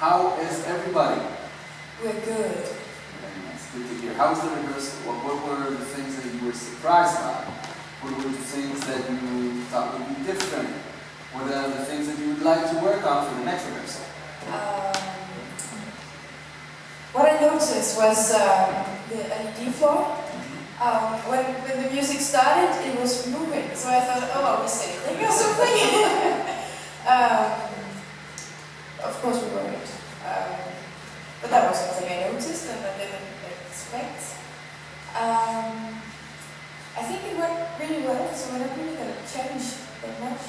How is everybody? We're good. Very nice, good to hear. How was the rehearsal? What were the things that you were surprised by? What were the things that you thought would be different? What are the things that you would like to work on for the next rehearsal? What I noticed was the LED floor. When the music started, it was moving, so I thought, oh, are we sailing or something? Of course we weren't. But that was something I noticed and I didn't expect. I think it went really well, so we're not really going to change that much.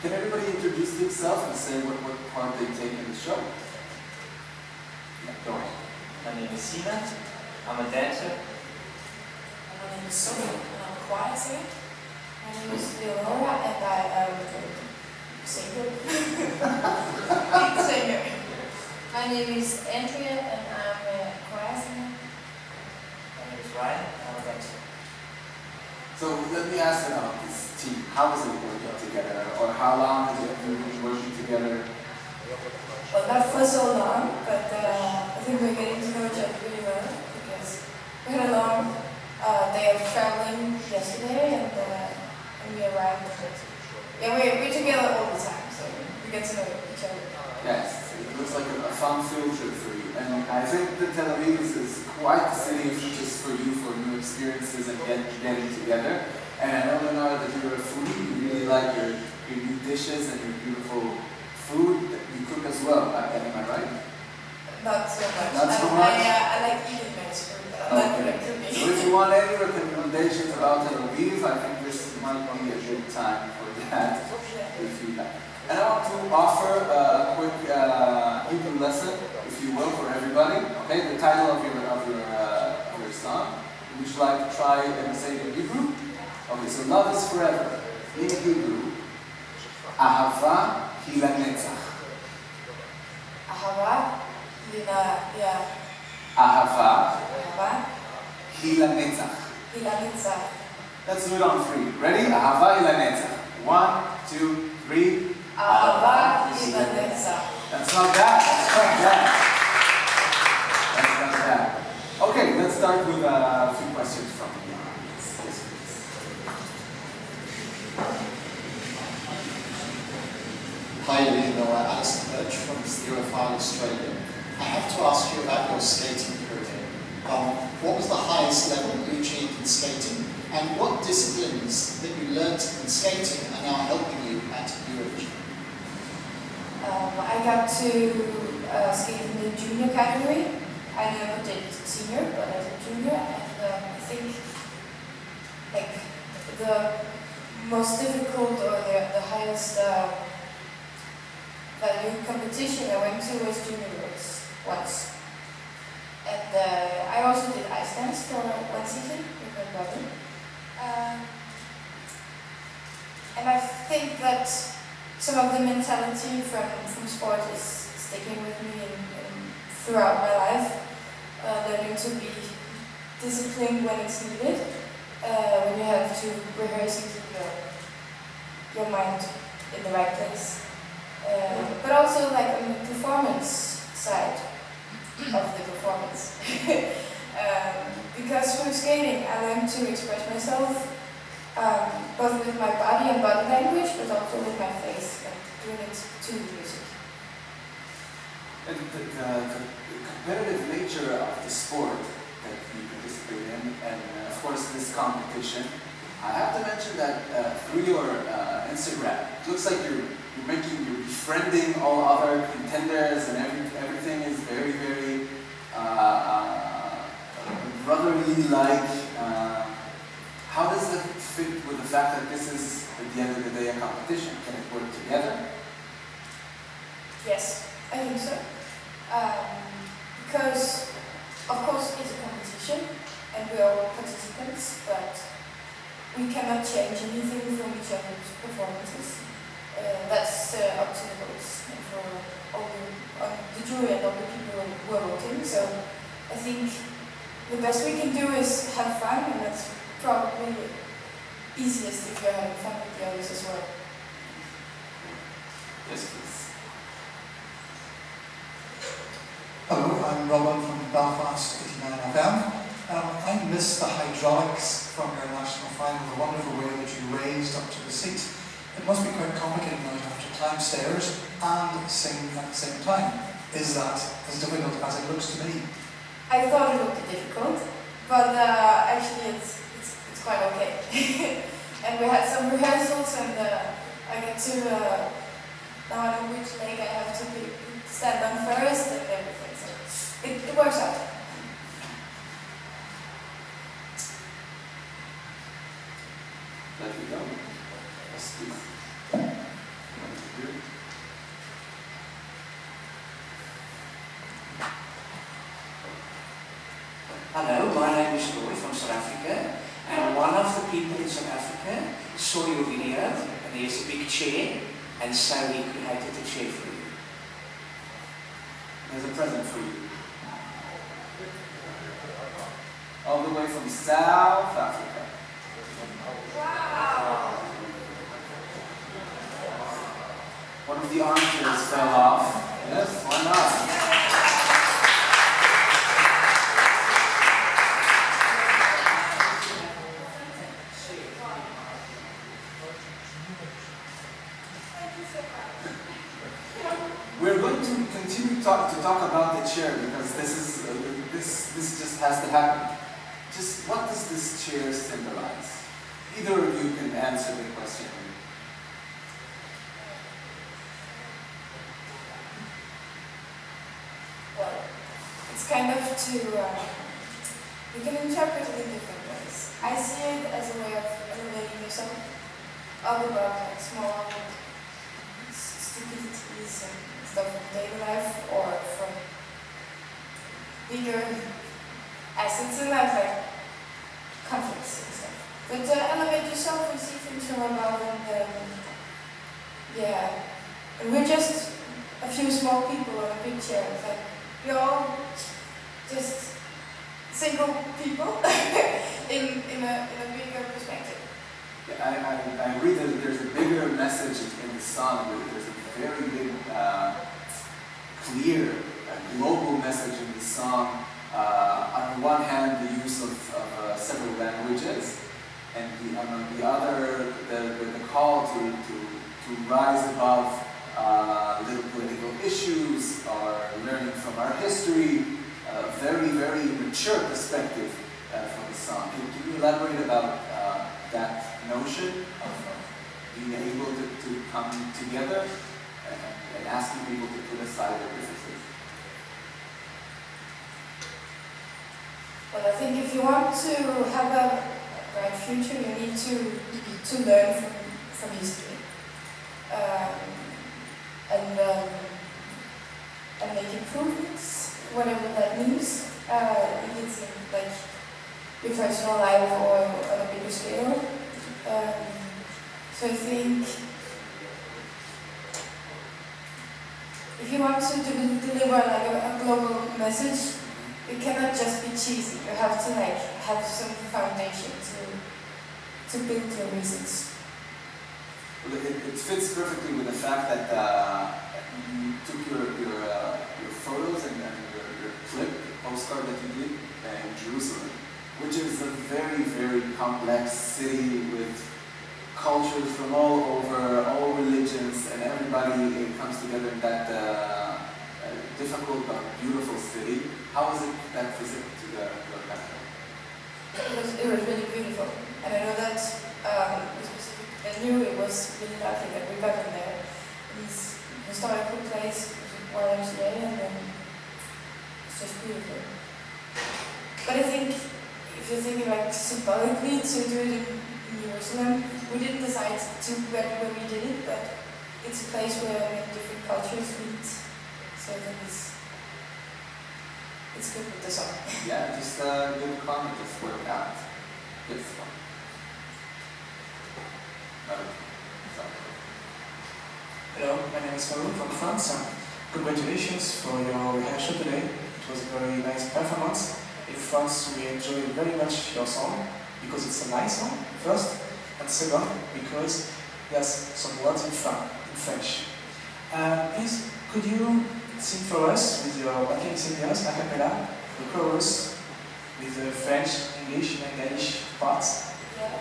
Can everybody introduce themselves and say what part they take in the show? Yeah, go ahead. My name is Sina. I'm a dancer. My name is Sophie, and I'm a choir singer. My name is Leonora, and I am a singer. Lead singer. My name is Andrea, and I'm a choir singer. My name is Ryan. I'm a dancer. So let me ask about this team. How does it work together? Or how long has it been working together? Well, not for so long, but I think we're getting to know each other really well because we had a long day of traveling yesterday, and we arrived. Yeah, we're together all the time, so we get to know each other. Yes, it looks like a fun field trip for you. And I think that Tel Aviv is quite the city of just for you, for new experiences and getting together. And I know, Leonora, that you're a foodie. You really like your new dishes and your beautiful food that you cook as well. Am I right? Not so much. Not so much? I like eating nice food, but I'm not good at cooking. So if you want any recommendations about Tel Aviv, I think this might be a good time for that. If you like. And I want to offer a quick Hebrew lesson, if you will, for everybody. Okay, the title of your song. Would you like to try and say it in Hebrew? Okay, so love is forever. In Hebrew, Ahava hi lanetzach. Ahava, yeah. Ahava Ahava, hi lanetzach. hilanetzach. Let's do it on three. Ready? Ahava hi lanetzach. 1, 2, 3. Ahava, hilanetzach. That's not bad. That's not bad. That's not bad. Okay, let's start with a few questions from the audience. Yes, please. Hi, Leonora. Alison Birch from Stereophile Australia. I have to ask you about your skating career. What was the highest level you achieved in skating, and what disciplines that you learnt in skating are now helping you at Eurovision? I got to skate in the junior category. I never did senior, but I did junior, and I think like the most difficult or the highest value competition I went to was junior works once. And I also did ice dance for 1 season with my brother. And I think that some of the mentality from sport is sticking with me throughout my life. Learning to be disciplined when it's needed, when you have to rehearse and keep your mind in the right place. But also like on the performance side of the performance. Because through skating I learned to express myself both with my body and body language, but also with my face and doing it to the music. And the competitive nature of the sport that you participate in, and of course this competition, I have to mention that through your Instagram, it looks like you're befriending all other contenders, and everything is very, very brotherly like. How does that fit with the fact that this is, at the end of the day, a competition? Can it work together? Yes, I think so. Because, of course, it's a competition, and we are all participants, but we cannot change anything from each other's performances. That's up to the votes and for all the jury and all the people who are voting. So I think the best we can do is have fun, and that's probably easiest if you're having fun with the others as well. Yes, please. I'm Robin from Belfast 89 FM. I missed the hydraulics from your national final, the wonderful way that you raised up to the seat. It must be quite complicated now to have to climb stairs and sing at the same time. Is that as difficult as it looks to me? I thought it would be difficult, but actually it's quite okay. And we had some rehearsals, and I get to now I know which leg I have to stand on first and everything. So it works out. Let me go. Let's do it. Hello, my name is Roy from South Africa, and one of the people in South Africa saw your video, and here's a big chair, and so he created a chair for you. There's a present for you. All the way from South Africa. Wow! One of the armchairs fell off. Yes, why not? We're going to continue to talk about the chair, because this just has to happen. Just what does this chair symbolize? Either of you can answer the question. Well, it's kind of you can interpret it in different ways. I see it as a way of elevating yourself up above like small stupidities and stuff from daily life, or from bigger assets in life, like conflicts and stuff. But elevate yourself and see things from above, and yeah. And we're just a few small people on a big chair. It's like we're all just single people in a bigger perspective. I read that there's a bigger message in the song. There's a very big, clear, global message in the song. On one hand, the use of several languages, and on the other, the call to rise above little political issues, or learning from our history. Very, very mature perspective from the song. Can you elaborate about that notion of being able to come together and asking people to put aside their differences? Well, I think if you want to have a bright future, you need to learn from history, and make improvements, whatever that means. If it's in, like, your personal life or on a bigger scale. So I think if you want to deliver like a global message, it cannot just be cheesy. You have to like have some foundation to build your reasons. Well, it fits perfectly with the fact that you took your photos and your clip, postcard that you did in Jerusalem, which is a very, very complex city with cultures from all over, all religions, and everybody comes together in that difficult but beautiful city. How was it that visit to the capital? It was really beautiful, and I know that the specific venue, it was really lucky that we got in there. It's a historical place, YMCA, and then it's just beautiful. But I think if you're thinking like symbolically to do it in Jerusalem, we didn't decide to where we did it, but it's a place where different cultures meet, so then it's good with the song. Yeah, just good comment, just work out. Good fun. Hello, my name is Farouk from France. Congratulations for your rehearsal today. It was a very nice performance. In France, we enjoy very much your song because it's a nice song, first, and second, because there's some words in French. Please, could you sing for us with your backing singers a cappella, the chorus with the French, English, and Danish parts. Yeah.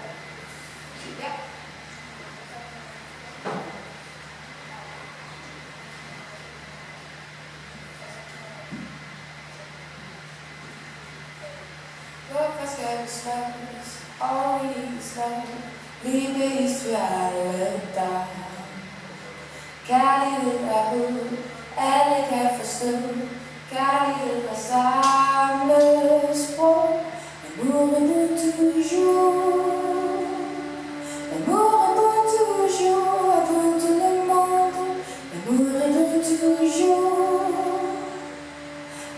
Yeah. Was ganz Landes, always love. Liebe ist für alle da. Kärlighet ärlighet förstå. Kärlighet samhällsspråk. L'amour est pour toujours. L'amour est pour toujours, pour tout le monde. L'amour est pour toujours.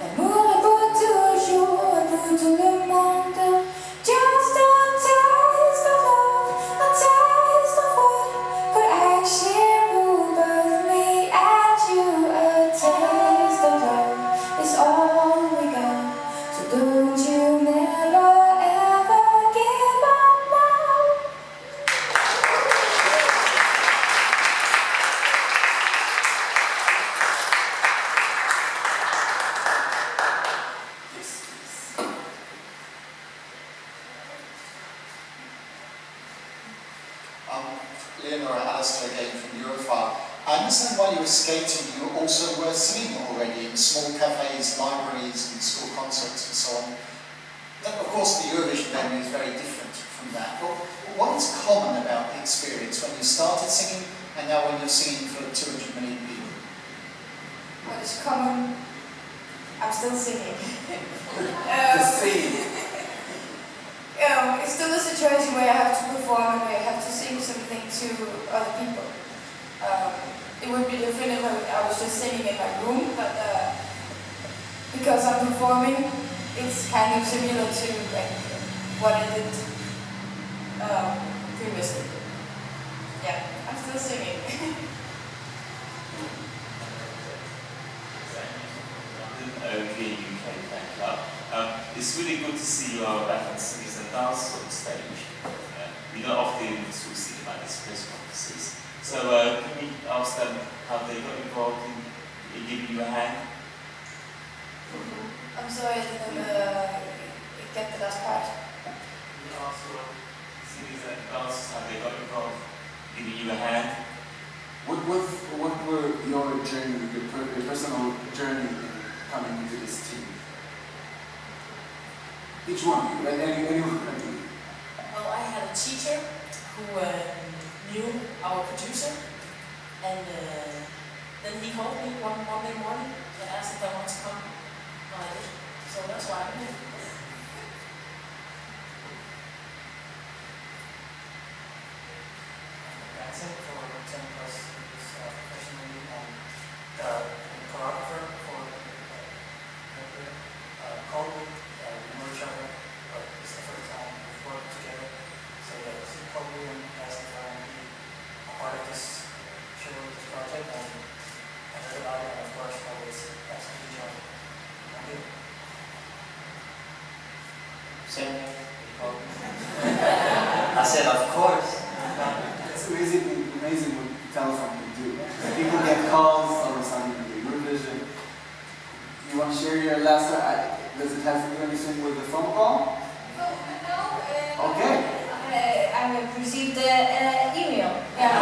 L'amour est pour toujours, pour tout le monde. Just a taste of love, a taste of what could actually rule both me and you. A taste of love is all we got, so don't you never ever give up now. Leonora, Alistair again from Europhile. I understand while you were skating, you also were singing already in small cafes, libraries, and school concerts and so on. Then, of course, the Eurovision venue is very different from that. But what is common about the experience when you started singing and now when you're singing for 200 million people? What is common? I'm still singing. The same. It's still a situation where I have to perform and where I have to sing something to other people. It would be different if I was just singing in my room, but because I'm performing, it's kind of similar to like what I did previously. Yeah, I'm still singing. London UK fan club. It's really good to see your back singers and dancers on stage. We don't often see them at these press conferences. So can we ask them how they got involved in giving you a hand? I'm sorry, I didn't get the last part. Can you ask your singers and dancers how they got involved in giving you a hand? What were your journey, your personal journey in coming into this team? Each one, anyone. Well, I had a teacher who knew our producer, and then he called me one Monday morning and asked if I wanted to come. And I did. So that's why I'm here. Dancing for 10 plus years professionally, and the choreographer for called me. We know each other, but it's the first time we've worked together. So yeah, he called me and asked if I want to be a part of this show, this project, and I heard about it, and of course always asking each other. Thank you. Same here. He called me. I said, of course. It's amazing what telephone can do. People get calls all of a sudden in Eurovision. You want to share your last story? Does it have to do anything with the phone call? Okay. I received an email. Yeah.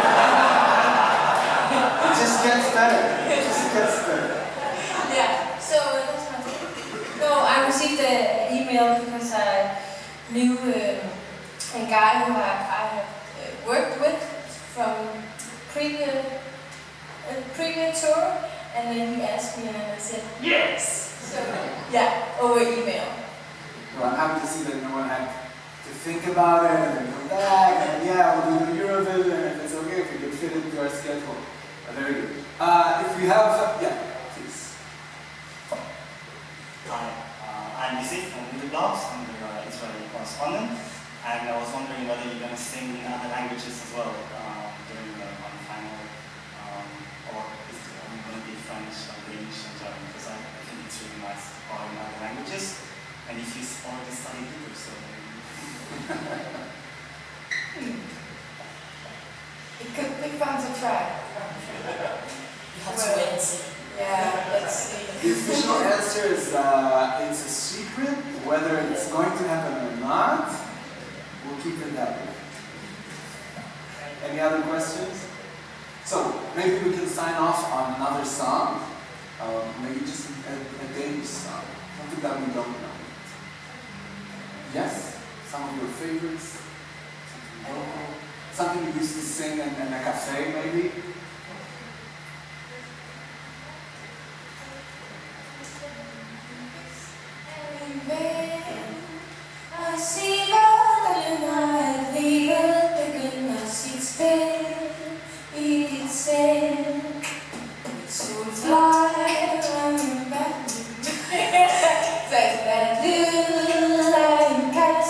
It just gets better. It just gets better. Yeah. So that's my thing. No, I received an email because I knew a guy who I have worked with from previous tour, and then he asked me, and I said yes. So yeah, over email. Well, I'm happy to see that no one had to think about it and then come back and yeah, we'll do the Eurovision and if it's okay, if we can fit it into our schedule. Very good. If we have, yeah, please. Hi, I'm Yusuf from New Blogs. I'm the Israeli correspondent, and I was wondering whether you're going to sing in other languages as well during the final, or is it only going to be French or Danish and German? Because I think it's really nice to play in other languages, and if you already studied Hebrew, so It could be fun to try. You have to wait and see. Yeah, let's The official answer is it's a secret. Whether it's going to happen or not, we'll keep it that way. Any other questions? So maybe we can sign off on another song. Maybe just a Danish song. Something that we don't know. Yes? Some of your favorites? Something local? Something you used to sing in a cafe, maybe? I see the night, the goodness it's been, it's said, it's so fly, I'm back. That little lion cat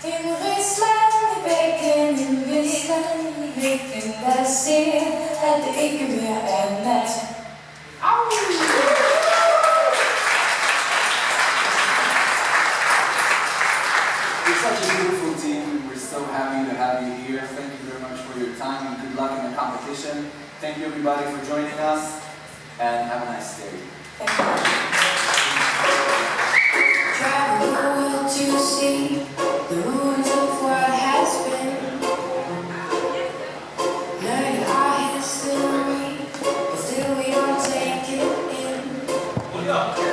in Rusland, i bækken, in Rusland, i bækken, der ser, at det ikke mere er nat. You're such a beautiful team. We're so happy to have you here. Thank you very much for your time and good luck in the competition. Thank you everybody for joining us and have a nice day. Thank you.